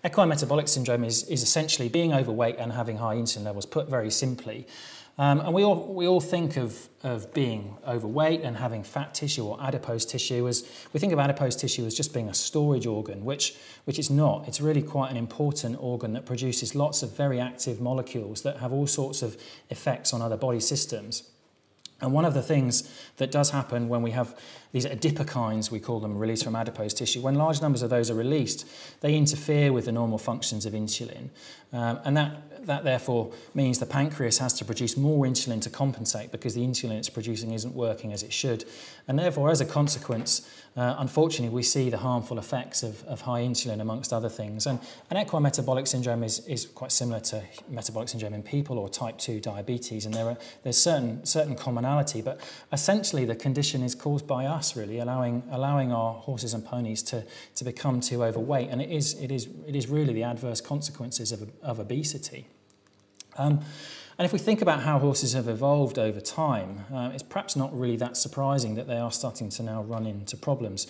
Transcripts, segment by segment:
Equine metabolic syndrome is essentially being overweight and having high insulin levels, put very simply. And we all think of being overweight and having fat tissue or adipose tissue as we think of adipose tissue as just being a storage organ, which it's not. It's really quite an important organ that produces lots of very active molecules that have all sorts of effects on other body systems. And one of the things that does happen when we have these adipokines, we call them, released from adipose tissue, when large numbers of those are released, they interfere with the normal functions of insulin. And that therefore means the pancreas has to produce more insulin to compensate because the insulin it's producing isn't working as it should. And therefore, as a consequence, unfortunately, we see the harmful effects of high insulin amongst other things. And equine metabolic syndrome is quite similar to metabolic syndrome in people or type 2 diabetes. And there's certain commonality, but essentially the condition is caused by us, really, allowing our horses and ponies to become too overweight. And it is really the adverse consequences of obesity. And if we think about how horses have evolved over time, it's perhaps not really that surprising that they are starting to now run into problems.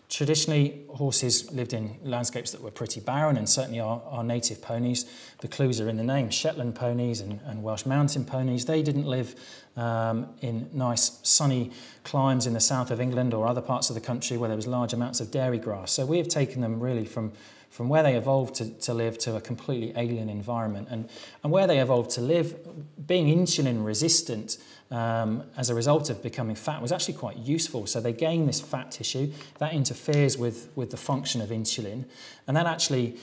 Traditionally, horses lived in landscapes that were pretty barren, and certainly our native ponies, the clues are in the name, Shetland ponies and Welsh mountain ponies, they didn't live in nice sunny climes in the south of England or other parts of the country where there was large amounts of dairy grass. So we have taken them really from where they evolved to live to a completely alien environment. And where they evolved to live, being insulin resistant as a result of becoming fat was actually quite useful. So they gain this fat tissue that interferes with the function of insulin, and that actually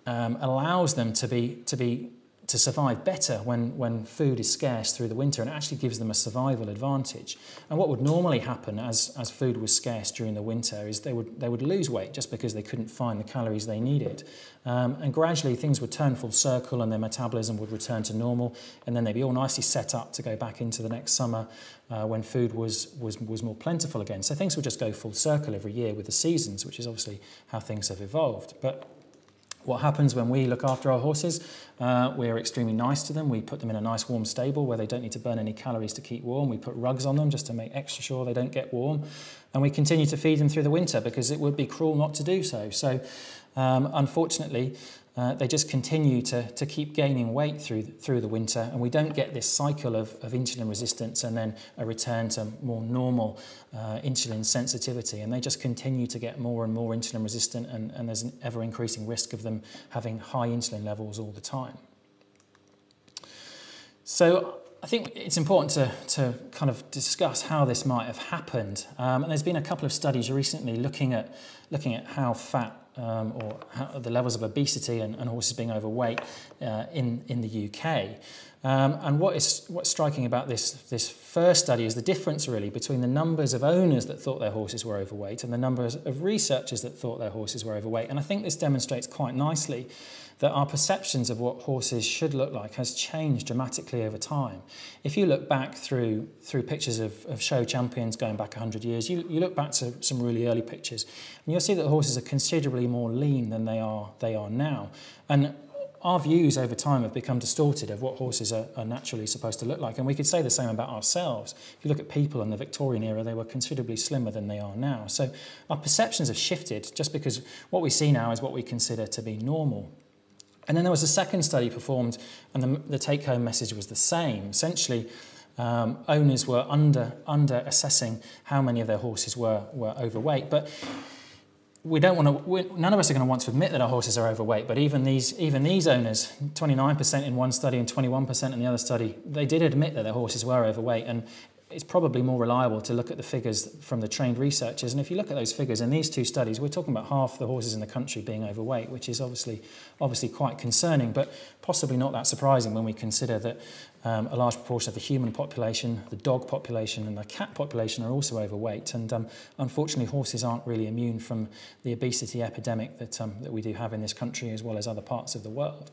allows them to survive better when food is scarce through the winter, and it actually gives them a survival advantage. And what would normally happen as food was scarce during the winter is they would lose weight just because they couldn't find the calories they needed. And gradually things would turn full circle and their metabolism would return to normal, and then they'd be all nicely set up to go back into the next summer when food was more plentiful again. So things would just go full circle every year with the seasons, which is obviously how things have evolved. But what happens when we look after our horses, we're extremely nice to them. We put them in a nice warm stable where they don't need to burn any calories to keep warm. We put rugs on them just to make extra sure they don't get warm. And we continue to feed them through the winter because it would be cruel not to do so. So unfortunately, they just continue to keep gaining weight through the winter, and we don't get this cycle of insulin resistance and then a return to more normal insulin sensitivity, and they just continue to get more and more insulin resistant, and there's an ever increasing risk of them having high insulin levels all the time. So I think it's important to kind of discuss how this might have happened, and there's been a couple of studies recently looking at how fat or how the levels of obesity and horses being overweight in the UK. And what's striking about this first study is the difference really between the numbers of owners that thought their horses were overweight and the numbers of researchers that thought their horses were overweight. And I think this demonstrates quite nicely that our perceptions of what horses should look like has changed dramatically over time. If you look back through pictures of show champions going back 100 years, you look back to some really early pictures, and you'll see that horses are considerably more lean than they are now. And our views over time have become distorted of what horses are naturally supposed to look like. And we could say the same about ourselves. If you look at people in the Victorian era, they were considerably slimmer than they are now. So our perceptions have shifted just because what we see now is what we consider to be normal. And then there was a second study performed, and the take-home message was the same. Essentially, owners were under-assessing how many of their horses were overweight. But none of us are going to want to admit that our horses are overweight, but even these owners, 29% in one study and 21% in the other study, they did admit that their horses were overweight. And it's probably more reliable to look at the figures from the trained researchers. And if you look at those figures in these two studies, we're talking about half the horses in the country being overweight, which is obviously quite concerning, but possibly not that surprising when we consider that a large proportion of the human population, the dog population and the cat population are also overweight. And unfortunately, horses aren't really immune from the obesity epidemic that we do have in this country as well as other parts of the world.